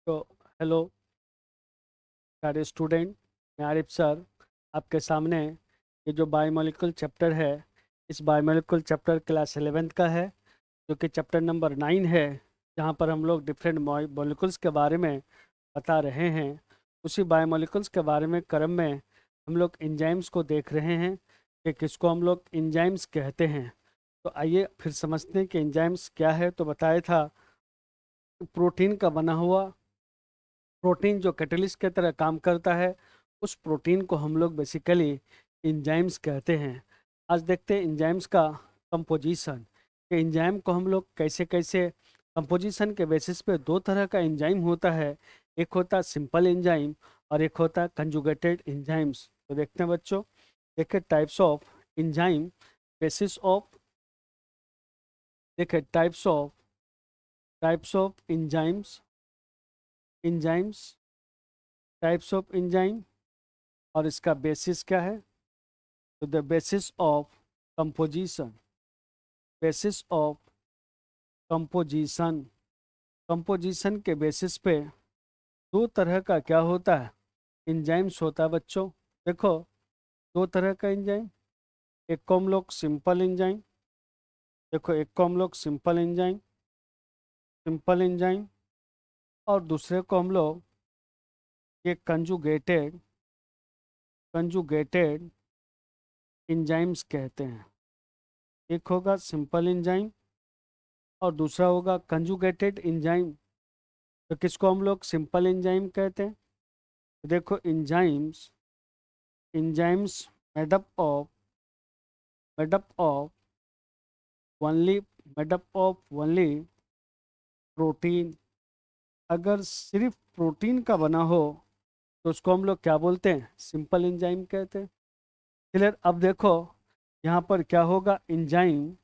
तो हेलो सारे स्टूडेंट, मैं आरिफ सर आपके सामने ये जो बायोमोलिकुल चैप्टर है, इस बायोमोलिकुल चैप्टर क्लास 11th का है, जो कि चैप्टर नंबर 9 है, जहाँ पर हम लोग डिफरेंट मॉलिक्यूल्स के बारे में बता रहे हैं। उसी बायोमोलिकुल्स के बारे में क्रम में हम लोग एंजाइम्स को देख रहे हैं कि किसको हम लोग एंजाइम्स कहते हैं। तो आइए फिर समझते हैं कि एंजाइम्स क्या है। तो बताया था प्रोटीन का बना हुआ प्रोटीन जो कैटलिस्ट की तरह काम करता है, उस प्रोटीन को हम लोग बेसिकली एंजाइम्स कहते हैं। आज देखते हैं एंजाइम्स का कंपोजिशन, कि एंजाइम को हम लोग कैसे कैसे कंपोजिशन के बेसिस पे दो तरह का एंजाइम होता है। एक होता है सिंपल एंजाइम और एक होता है कंजुगेटेड एंजाइम्स। तो देखते हैं बच्चों, देखिए types of enzyme, basis of, देखिए types of enzymes types of enzyme और इसका बेसिस क्या है। तो the basis of composition composition के बेसिस पे दो तरह का क्या होता है, एंजाइम्स होता है बच्चों। देखो, दो तरह का एंजाइम, एक को हम लोग सिंपल एंजाइम, देखो एक को हम लोग सिंपल एंजाइम और दूसरे को हम लोग ये कंजुगेटेड एंजाइम्स कहते हैं। एक होगा सिंपल एंजाइम और दूसरा होगा कंजुगेटेड एंजाइम। तो किसको हम लोग सिंपल एंजाइम कहते हैं। तो देखो, enzymes made up of made up of only made up of only protein. अगर सिर्फ प्रोटीन का बना हो तो उसको हम लोग क्या बोलते हैं, सिंपल एंजाइम कहते हैं। क्लियर। अब देखो यहाँ पर क्या होगा, एंजाइम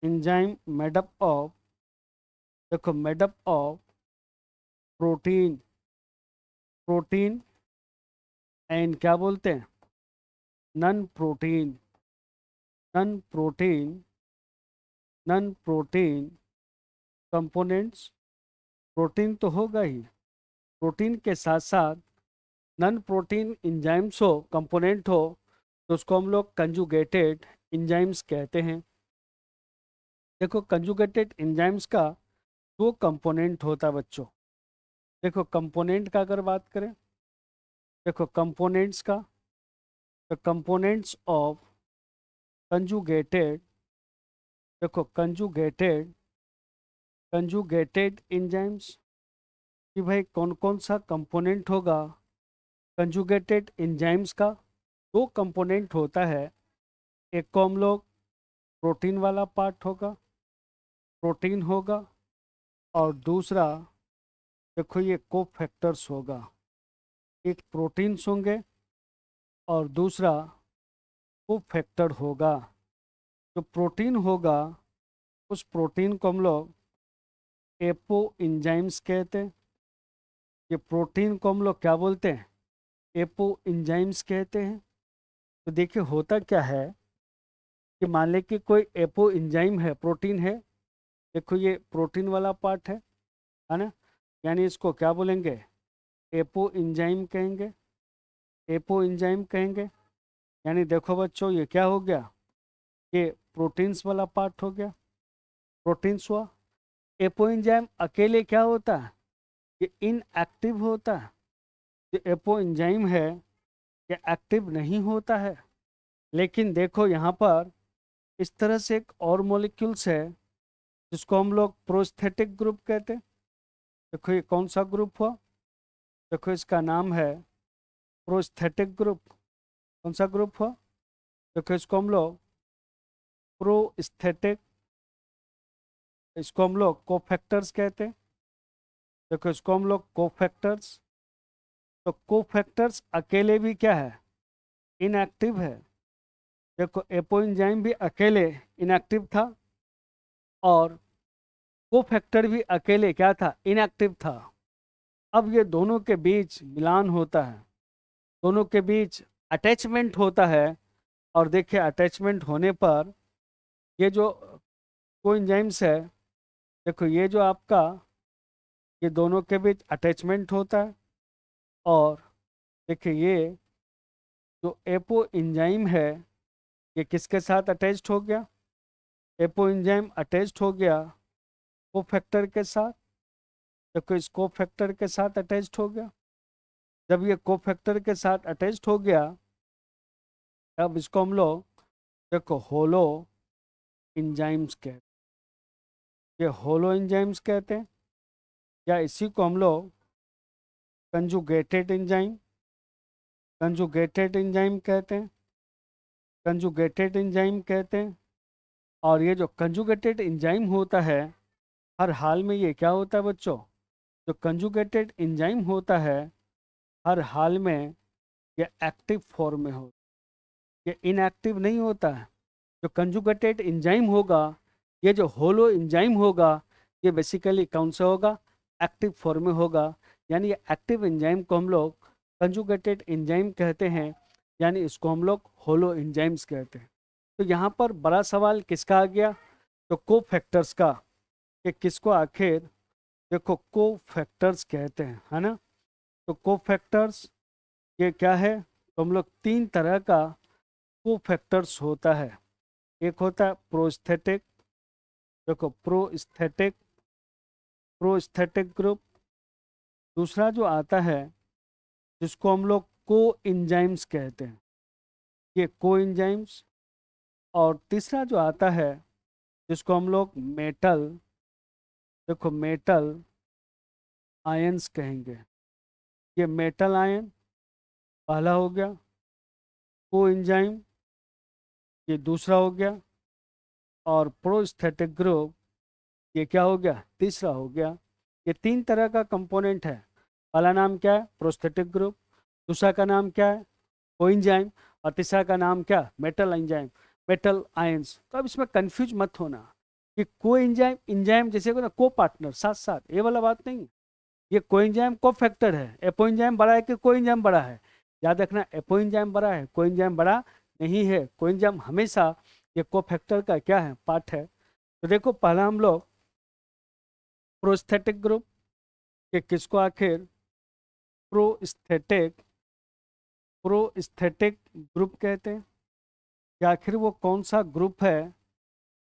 एंजाइम मेडअप ऑफ, देखो made up of protein protein and क्या बोलते हैं, non protein non protein non protein components. Protein तो होगा ही, प्रोटीन के साथ साथ नन प्रोटीन इंजाइम्स हो, कंपोनेंट हो, तो उसको हम लोग कंजुगेटेड इंजाइम्स कहते हैं। देखो, कंजुगेटेड इंजाइम्स का दो कंपोनेंट होता है बच्चों। देखो कंपोनेंट का अगर बात करें, देखो कंपोनेंट्स का, तो कंपोनेंट्स ऑफ कंजुगेटेड, देखो कंजुगेटेड इंजाइम्स, कि भाई कौन कौन सा कंपोनेंट होगा कंजुगेटेड इंजाइम्स का। दो कंपोनेंट होता है, एक को हम लोग प्रोटीन वाला पार्ट होगा, प्रोटीन होगा, और दूसरा देखो ये कोफैक्टर्स होगा। एक प्रोटीन्स होंगे और दूसरा कोफैक्टर होगा। जो प्रोटीन होगा, उस प्रोटीन को हम लोग एपो इंजाइम्स कहते हैं। ये प्रोटीन को हम लोग क्या बोलते हैं, एपो इंजाइम्स कहते हैं। तो देखिए होता क्या है कि मान लें कि कोई एपो इंजाइम है, प्रोटीन है, देखो ये प्रोटीन वाला पार्ट है ना, यानी इसको क्या बोलेंगे, एपो इंजाइम कहेंगे, एपो इंजाइम कहेंगे। यानी देखो बच्चों, ये क्या हो गया, ये प्रोटीन्स वाला पार्ट हो गया, प्रोटीन्स हुआ। एपो इंजाइम अकेले क्या होता है, ये इनएक्टिव होता है। जो एपो इंजाइम है, ये एक्टिव नहीं होता है। लेकिन देखो यहाँ पर इस तरह से एक और मॉलिक्यूल्स है, जिसको हम लोग प्रोस्थेटिक ग्रुप कहते हैं। देखो ये कौन सा ग्रुप हुआ, देखो इसका नाम है प्रोस्थेटिक ग्रुप। कौन सा ग्रुप हुआ, देखो इसको हम लोग प्रोस्थेटिक, इसको हम लोग कोफैक्टर्स कहते हैं। देखो इसको हम लोग कोफैक्टर्स, तो कोफैक्टर्स अकेले भी क्या है, इनएक्टिव है। देखो एपो एंजाइम भी अकेले इनएक्टिव था और कोफैक्टर भी अकेले क्या था, इनएक्टिव था। अब ये दोनों के बीच मिलान होता है, दोनों के बीच अटैचमेंट होता है। और देखिए अटैचमेंट होने पर ये जो कोएंजाइम्स है, देखो ये जो आपका ये दोनों के बीच अटैचमेंट होता है, और देखिए ये जो एपो एंजाइम है ये किसके साथ अटैच्ड हो गया, एपो एंजाइम अटैच्ड हो गया कोफैक्टर के साथ। देखो इस कोफैक्टर के साथ अटैच्ड हो गया। जब ये कोफैक्टर के साथ अटैच्ड हो गया तब इसको हम लोग देखो होलो एंजाइम्स कहते हैं, ये होलो एंजाइम्स कहते हैं, या इसी को हम लोग कंजुगेटेड एंजाइम कंजुगेटेड एंजाइम कहते हैं, कंजुगेटेड एंजाइम कहते हैं। और ये जो कंजुगेटेड एंजाइम होता है हर हाल में ये क्या होता है बच्चों, जो कंजुगेटेड एंजाइम होता है हर हाल में ये एक्टिव फॉर्म में हो, ये इनएक्टिव नहीं होता है। जो कंजुगेटेड एंजाइम होगा, ये जो होलो एंजाइम होगा, ये बेसिकली कौन सा होगा, एक्टिव फॉर्म में होगा। यानी ये एक्टिव एंजाइम को हम लोग कंजुगेटेड एंजाइम कहते हैं, यानी इसको हम लोग होलो एंजाइम्स कहते हैं। तो यहाँ पर बड़ा सवाल किसका आ गया, तो कोफैक्टर्स का, कि किसको आखिर देखो कोफैक्टर्स कहते हैं, है ना। तो कोफैक्टर्स ये क्या है, तो हम लोग तीन तरह का कोफैक्टर्स होता है। एक होता है प्रोस्थेटिक, देखो प्रोस्थेटिक ग्रुप। दूसरा जो आता है जिसको हम लोग को एंजाइम्स कहते हैं, ये को एंजाइम्स। और तीसरा जो आता है जिसको हम लोग मेटल, देखो मेटल आयंस कहेंगे, ये मेटल आयन पहला हो गया, को एंजाइम ये दूसरा हो गया, और प्रोस्थेटिक ग्रुप ये क्या हो गया, तीसरा हो गया। ये तीन तरह का कंपोनेंट है। पहला नाम क्या है, प्रोस्थेटिक ग्रुप। दूसरा का नाम क्या है, कोएंजाइम। और तीसरा का नाम क्या, मेटल एंजाइम, मेटल आयंस। तो अब इसमें कंफ्यूज मत होना कि कोएंजाइम एंजाइम जैसे को ना को पार्टनर साथ साथ, ये वाला बात नहीं है। ये कोएंजाइम को फैक्टर है, एपोएंजाइम बड़ा है कि कोएंजाइम बड़ा है। याद रखना एपोएंजाइम बड़ा है, कोएंजाइम बड़ा नहीं है। कोएंजाइम हमेशा ये को फैक्टर का क्या है, पार्ट है। तो देखो पहला हम लोग प्रोस्थेटिक ग्रुप, के किसको आखिर प्रोस्थेटिक प्रोस्थेटिक ग्रुप कहते हैं, कि आखिर वो कौन सा ग्रुप है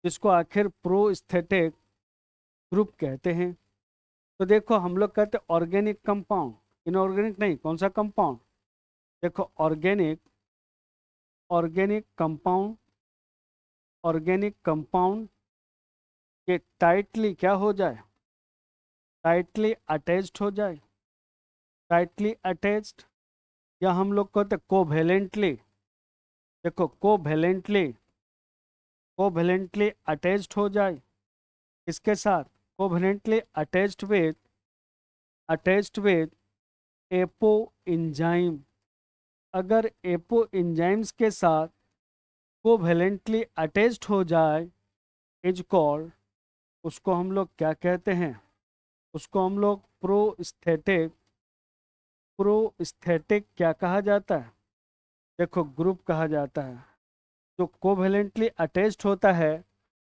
जिसको आखिर प्रोस्थेटिक ग्रुप कहते हैं। तो देखो हम लोग कहते हैं ऑर्गेनिक कंपाउंड, इनऑर्गेनिक नहीं, कौन सा कंपाउंड, देखो ऑर्गेनिक कंपाउंड, ऑर्गेनिक कंपाउंड के टाइटली क्या हो जाए, टाइटली अटैच्ड हो जाए, टाइटली अटैच्ड। या हम लोग कहते हैं कोवेलेंटली, देखो कोवेलेंटली अटैच्ड हो जाए, इसके साथ covalently attached with apo enzyme. अगर एपो एंजाइम्स के साथ कोवेलेंटली अटैच्ड हो जाए इज कॉल्ड, उसको हम लोग क्या कहते हैं, उसको हम लोग प्रोस्थेटिक क्या कहा जाता है, देखो ग्रुप कहा जाता है। जो कोवेलेंटली अटैच्ड होता है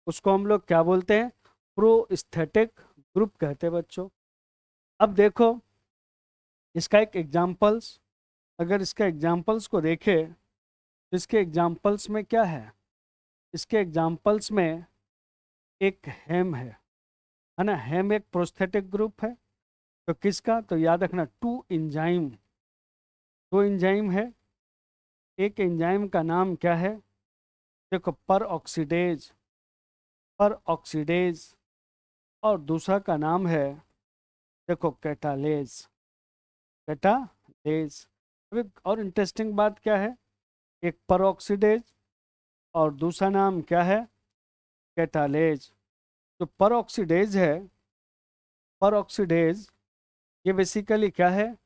उसको हम लोग क्या बोलते हैं, प्रोस्थेटिक ग्रुप कहते हैं बच्चों। अब देखो इसका एक एग्जाम्पल्स, अगर इसका एग्जाम्पल्स को देखें तो इसके एग्जाम्पल्स में क्या है, इसके एग्जाम्पल्स में एक हेम है ना। हेम एक प्रोस्थेटिक ग्रुप है। तो किसका, तो याद रखना टू एंजाइम है। एक एंजाइम का नाम क्या है, देखो पर ऑक्सीडेज। और दूसरा का नाम है देखो कैटालेज। अब एक और इंटरेस्टिंग बात क्या है, एक पर ऑक्सीडेज और दूसरा नाम क्या है, कैटालेज। जो पर ऑक्सीडेज ये बेसिकली क्या है,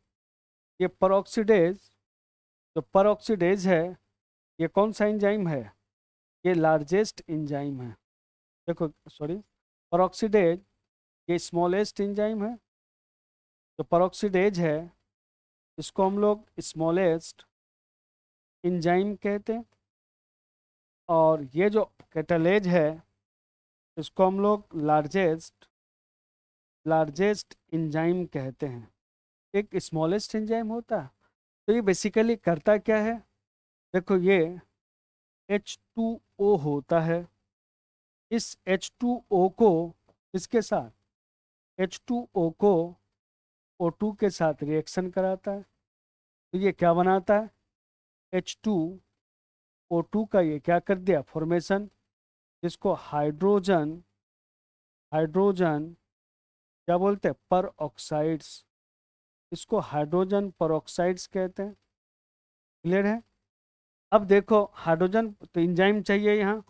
ये पर ऑक्सीडेज है, ये कौन सा एंजाइम है, ये लार्जेस्ट एंजाइम है। देखो सॉरी, पर ये स्मॉलेस्ट एंजाइम है। जो पर है इसको हम लोग स्मॉलेस्ट एंजाइम कहते हैं। और ये जो कैटालेज है इसको हम लोग लार्जेस्ट लार्जेस्ट एंजाइम कहते हैं, एक स्मॉलेस्ट एंजाइम होता है। तो ये बेसिकली करता क्या है, देखो ये H2O होता है। इस H2O को इसके साथ, H2O को O2 के साथ रिएक्शन कराता है। तो ये क्या बनाता है, H2O2 का ये क्या कर दिया फॉर्मेशन, जिसको हाइड्रोजन हाइड्रोजन क्या बोलते हैं, पर ऑक्साइड्स। इसको हाइड्रोजन पर ऑक्साइड्स कहते हैं। क्लियर है। अब देखो हाइड्रोजन तो इंजाइम चाहिए यहाँ,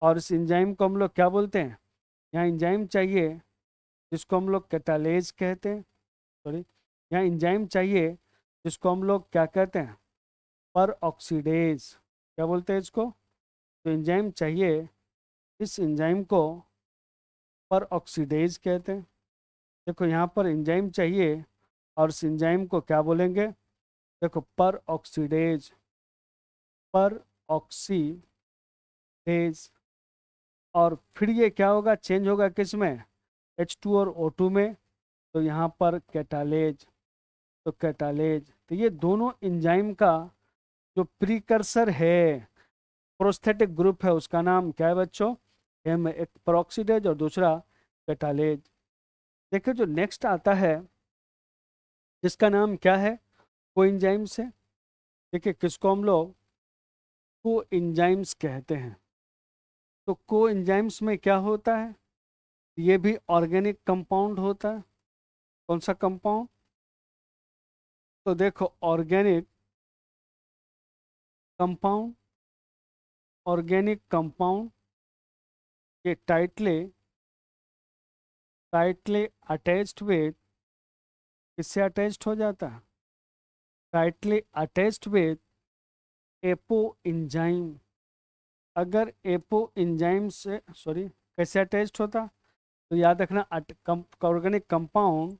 और इस इंजाइम को हम लोग क्या बोलते हैं, यहाँ इंजाइम चाहिए जिसको हम लोग कैटालेज कहते हैं। सॉरी, यहाँ इंजाइम चाहिए जिसको हम लोग क्या कहते हैं, पर ऑक्सीडेज। क्या बोलते हैं इसको, तो एंजाइम चाहिए, इस एंजाइम को पर ऑक्सीडेज कहते हैं। देखो यहाँ पर एंजाइम चाहिए और इस एंजाइम को क्या बोलेंगे, देखो पर ऑक्सीडेज, पर ऑक्सीडेज। और फिर ये क्या होगा, चेंज होगा किस में, H2 और O2 में। तो यहाँ पर कैटालेज, तो कैटालेज। तो ये दोनों एंजाइम का जो प्रीकर्सर है, प्रोस्थेटिक ग्रुप है, उसका नाम क्या है बच्चों, हेम, एक पेरोक्सीडेज और दूसरा कैटालेज। देखिए जो नेक्स्ट आता है जिसका नाम क्या है, कोएंजाइम्स है। देखिए किसको हम लोग कोएंजाइम्स कहते हैं। तो कोएंजाइम्स में क्या होता है, ये भी ऑर्गेनिक कंपाउंड होता है। कौन सा कंपाउंड, तो देखो ऑर्गेनिक कंपाउंड, ऑर्गेनिक कंपाउंड ये टाइटली टाइटली अटैच्ड विद, किससे अटैच्ड हो जाता है, tightly attached with apo enzyme. अगर एपो एंजाइम से, सॉरी, कैसे अटैच्ड होता, तो याद रखना ऑर्गेनिक कंपाउंड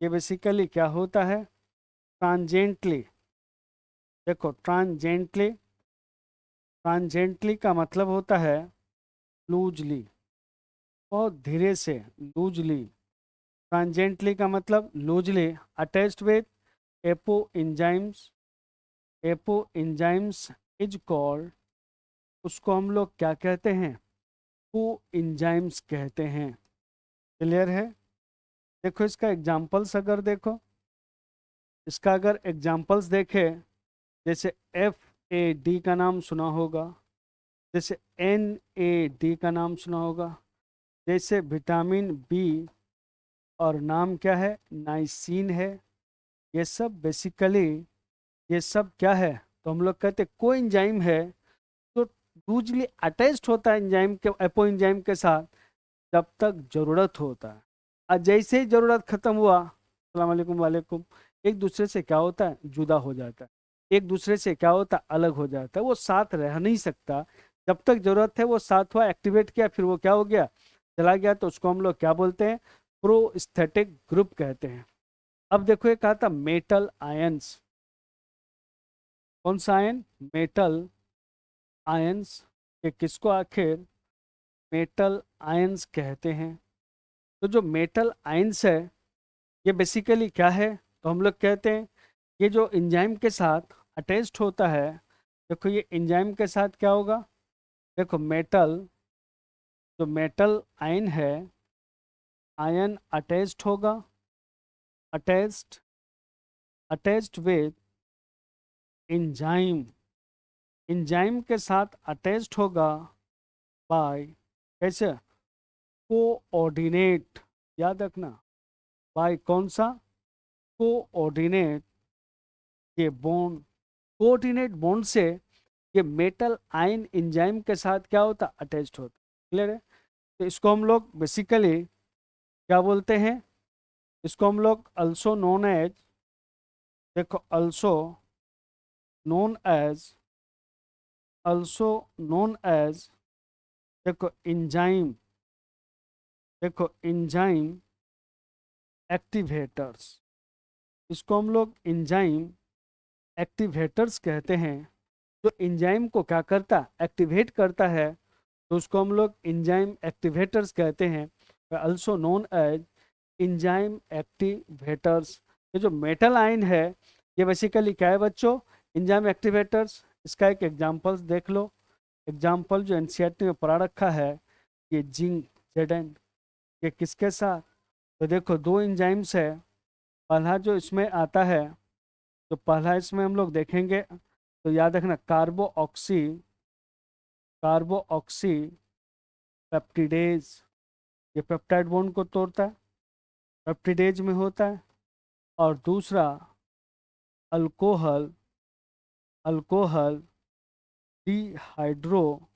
ये बेसिकली क्या होता है, ट्रांजेंटली। देखो ट्रांजेंटली, ट्रांजेंटली का मतलब होता है लूजली, बहुत धीरे से, लूजली। ट्रांजेंटली का मतलब loosely attached with apo enzymes. Apo enzymes is called, उसको हम लोग क्या कहते हैं, को एंजाइम्स कहते हैं। क्लियर है। देखो इसका एग्जांपल्स अगर देखो, इसका अगर एग्जांपल्स देखें, जैसे FAD का नाम सुना होगा, जैसे NAD का नाम सुना होगा, जैसे विटामिन बी और नाम क्या है, नाइसिन है। ये सब बेसिकली, ये सब क्या है, तो हम लोग कहते हैं कोएंजाइम है, तो लूजली अटैच्ड होता है एंजाइम के, एपो एंजाइम के साथ जब तक जरूरत होता है। और जैसे ही जरूरत खत्म हुआ, अस्सलाम वालेकुम वालेकुम, एक दूसरे से क्या होता है, जुदा हो जाता है। एक दूसरे से क्या होता है, अलग हो जाता है। वो साथ रह नहीं सकता, जब तक जरूरत है वो साथ हुआ, एक्टिवेट किया, फिर वो क्या हो गया, चला गया। तो उसको हम लोग क्या बोलते हैं, प्रोस्थेटिक ग्रुप कहते हैं। अब देखो एक कहा था मेटल आयंस, कौन सा आयन, मेटल आयंस। ये किसको आखिर मेटल आयंस कहते हैं। तो जो मेटल आयंस है ये बेसिकली क्या है, तो हम लोग कहते हैं ये जो एंजाइम के साथ अटैच्ड होता है। देखो ये एंजाइम के साथ क्या होगा, देखो मेटल, जो मेटल आयन है, आयन अटैच्ड होगा, attached attached with enzyme, enzyme के साथ अटैच्ड होगा बाय, कैसे, कोऑर्डिनेट। याद रखना, बाय कौन सा, कोऑर्डिनेट, ये बॉन्ड, कोऑर्डिनेट बॉन्ड से ये मेटल आयन एंजाइम के साथ क्या होता, अटैच्ड होता। क्लियर है। तो इसको हम लोग बेसिकली क्या बोलते हैं, इसको हम लोग अल्सो नोन एज, देखो also known as, also known as, देखो एंजाइम, देखो एंजाइम एक्टिवेटर्स। इसको हम लोग एंजाइम एक्टिवेटर्स कहते हैं। जो एंजाइम को क्या करता, एक्टिवेट करता है, तो उसको हम लोग एंजाइम एक्टिवेटर्स कहते हैं। Also known as enzyme activators. ये जो मेटल आयन है ये बेसिकली क्या है बच्चों, इंजाइम एक्टिवेटर्स। इसका एक एग्जांपल्स देख लो। एग्जांपल जो एनसीईआरटी में पढ़ा रखा है, ये जिंक जेडन, ये किसके साथ, तो देखो दो इंजाइम्स है। पहला जो इसमें आता है, तो पहला इसमें हम लोग देखेंगे तो याद रखना कार्बो ऑक्सी पेप्टिडेज, ये पेप्टाइड बॉन्ड को तोड़ता है, पेप्टिडेज में होता है। और दूसरा अल्कोहल अल्कोहल डिहाइड्रो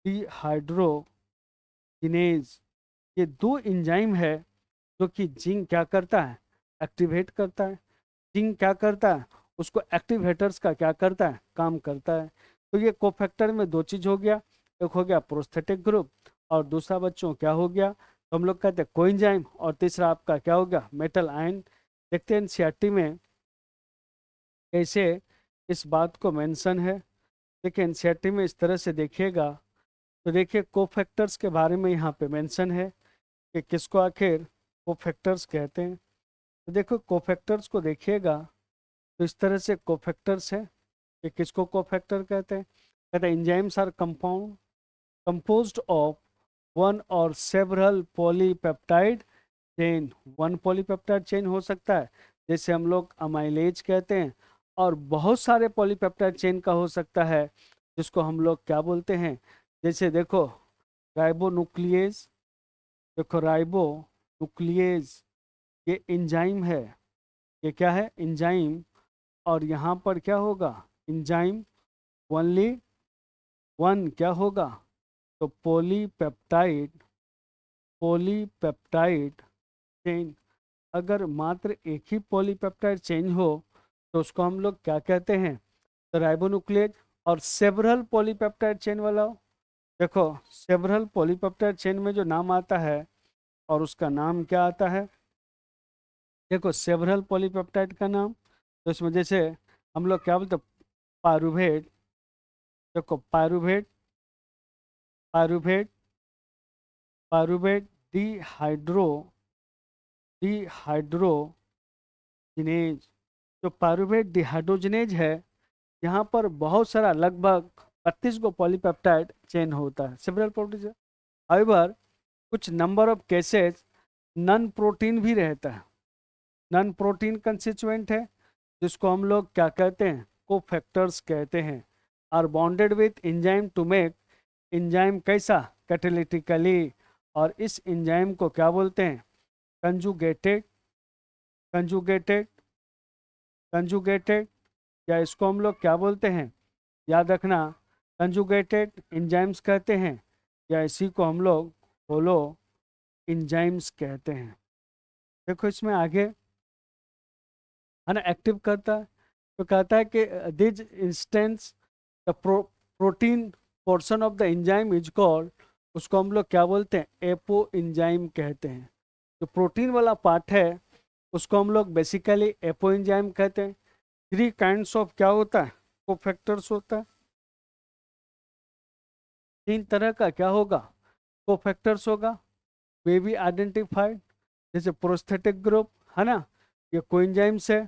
डिहाइड्रोजिनेज, ये दो एंजाइम है जो कि जिंक क्या करता है, एक्टिवेट करता है। जिंक क्या करता है, उसको एक्टिवेटर्स का क्या करता है, काम करता है। तो ये कोफैक्टर में दो चीज हो गया, एक हो गया प्रोस्थेटिक ग्रुप और दूसरा बच्चों क्या हो गया, तो हम लोग कहते हैं कोएंजाइम, और तीसरा आपका क्या हो गया, मेटल आयन। देखते हैं एनसीईआरटी में कैसे इस बात को मेंशन है। देखिए एनसीईआरटी में इस तरह से देखिएगा, तो देखिए कोफैक्टर्स के बारे में यहाँ पे मेंशन है कि किसको आखिर कोफैक्टर्स कहते हैं। तो देखो कोफैक्टर्स को देखिएगा, तो इस तरह से कोफैक्टर्स है कि किसको कोफैक्टर कहते हैं। कहते हैं enzymes are compound composed of one or several polypeptide chain. One polypeptide chain हो सकता है, जैसे हम लोग अमाइलेज कहते हैं, और बहुत सारे पॉलीपेप्टाइड चेन का हो सकता है, जिसको हम लोग क्या बोलते हैं, जैसे देखो राइबोन्यूक्लियेज, देखो राइबोन्यूक्लियेज ये एंजाइम है, ये क्या है, एंजाइम। और यहाँ पर क्या होगा, एंजाइम ओनली वन क्या होगा, तो पॉलीपेप्टाइड चेन। अगर मात्र एक ही पॉलीपेप्टाइड चेन हो तो उसको हम लोग क्या कहते हैं, तो राइबोन्यूक्लियेज। और सेवरल पॉलीपेप्टाइड चेन वाला हो, देखो सेवरल पॉलीपेप्टाइड चेन में जो नाम आता है और उसका नाम क्या आता है, देखो सेवरल पॉलीपेप्टाइड का नाम, तो इसमें जैसे हम लोग क्या बोलते हैं, पारुवेट, देखो पारुवेट पारुवेट पारुवेट डिहाइड्रोजिनेज। जो पारुवेट डिहाइड्रोजिनेज है, यहाँ पर बहुत सारा लगभग 32 गो पॉलीपेप्टाइड चेन होता है, सेवरल प्रोटीन। हाउएवर कुछ number of cases non protein भी रहता है, नन प्रोटीन कंस्टिट्यूएंट है, जिसको हम लोग क्या कहते हैं, कोफैक्टर्स कहते हैं, are bonded with enzyme to make enzyme कैसा, कैटालिटिकली। और इस एंजाइम को क्या बोलते हैं, कंजुगेटेड कंजुगेटेड कंजुगेटेड, या इसको हम लोग क्या बोलते हैं, याद रखना कंजुगेटेड एंजाइम्स कहते हैं, या इसी को हम लोग होलो एंजाइम्स कहते हैं। देखो इसमें आगे है ना, एक्टिव करता है, तो कहता है कि this instance the protein portion of the enzyme is called, उसको हम लोग क्या बोलते हैं, एपो एंजाइम कहते हैं। जो प्रोटीन वाला पार्ट है उसको हम लोग बेसिकली एपो एंजाइम कहते हैं। थ्री काइंड्स ऑफ क्या होता है, कोफैक्टर्स होता है, तीन तरह का क्या होगा, कोफैक्टर्स होगा, वे भी आइडेंटिफाइड, जैसे प्रोस्थेटिक ग्रुप है ना, ये कोएंजाइम्स है,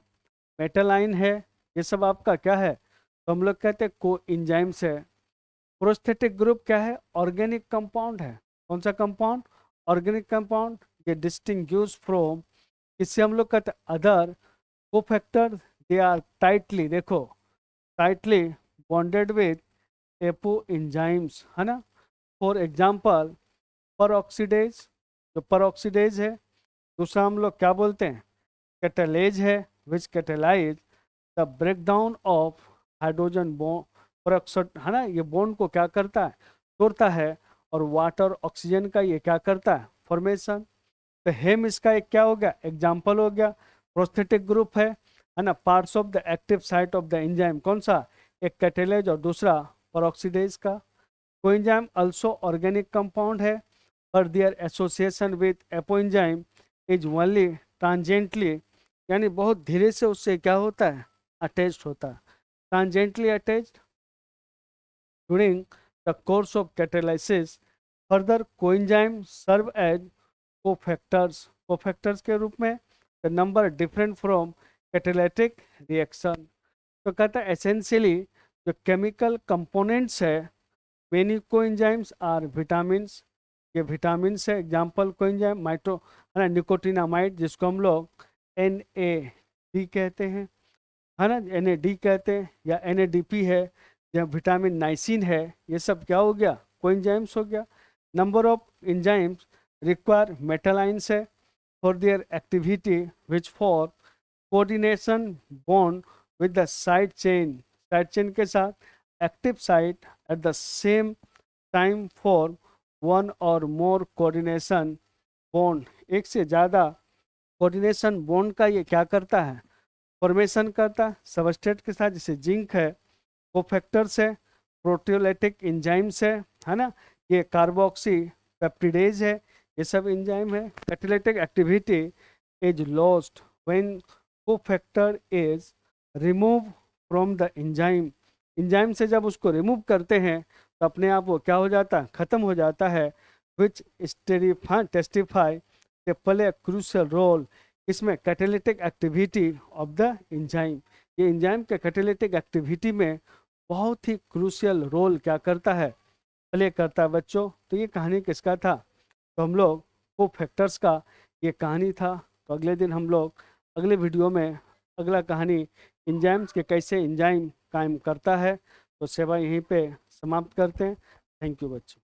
मेटल आयन है, ये सब आपका क्या है, तो हम लोग कहते हैं कोएंजाइम्स है। प्रोस्थेटिक ग्रुप क्या है, ऑर्गेनिक कंपाउंड है। कौन सा कंपाउंड, ऑर्गेनिक कंपाउंड। ये डिस्टिंग्विश फ्रॉम, इससे हम लोग कहते हैं other cofactor, they are tightly, देखो tightly bonded with apo enzymes है ना। फॉर एग्जाम्पल परऑक्सीडेज, जो परऑक्सीडेज है। दूसरा हम लोग क्या बोलते हैं, कैटलेज है, which catalyse the breakdown of hydrogen bond peroxide है ना, ये बॉन्ड को क्या करता है, तोड़ता है, और वाटर ऑक्सीजन का ये क्या करता है, फॉर्मेशन। तो हेम इसका एक क्या हो गया, एग्जाम्पल हो गया। प्रोस्थेटिक ग्रुप है ना, parts of the active site of the enzyme कौन सा, एक कैटेलेज और दूसरा परऑक्सीडेज का। कोएंजाइम अल्सो ऑर्गेनिक कंपाउंड है, पर their association with apoenzyme is only transiently, यानी बहुत धीरे से उससे क्या होता है, अटैच्ड होता है, ट्रांजेंटली attached during the course of catalysis. Further, coenzymes serve as cofactors. Cofactors के रूप में, the number different from catalytic reaction. तो कहता है एसेंशियली जो केमिकल कंपोनेंट्स है मेनी कोएंजाइम्स आर विटामिन्स, ये विटामिन है। एग्जाम्पल कोएंजाइम माइटो है ना, निकोटिनामाइड जिसको हम लोग NAD कहते हैं, है ना, NAD कहते हैं, या NADP है, या विटामिन नाइसिन है, ये सब क्या हो गया, कोएंजाइम्स हो गया। नंबर ऑफ एंजाइम्स रिक्वायर मेटालाइंस है for their activity which for coordination bond with the side chain के साथ active site at the same time for one और मोर कोऑर्डिनेशन बॉन्ड, एक से ज़्यादा कोऑर्डिनेशन बॉन्ड का ये क्या करता है, फॉर्मेशन करता है सबस्ट्रेट के साथ, जैसे जिंक है, कोफैक्टर्स है, प्रोटियोलाइटिक एंजाइम्स है ना, ये कार्बोक्सी पेप्टिडेज है, ये सब एंजाइम है। Catalytic activity is lost when cofactor is remove from the enzyme, enzyme से जब उसको रिमूव करते हैं तो अपने आप वो क्या हो जाता है, खत्म हो जाता है। विच टेस्टिफाई के प्ले क्रूशियल रोल, इसमें catalytic activity of the enzyme, ये एंजाइम के कैटालिटिक एक्टिविटी में बहुत ही क्रूशियल रोल क्या करता है, प्ले करता है बच्चों। तो ये कहानी किसका था, तो हम लोग कोफैक्टर्स का ये कहानी था। तो अगले दिन हम लोग अगले वीडियो में अगला कहानी एंजाइम्स के कैसे एंजाइम काम करता है। तो सेवा यहीं पे समाप्त करते हैं। थैंक यू बच्चों।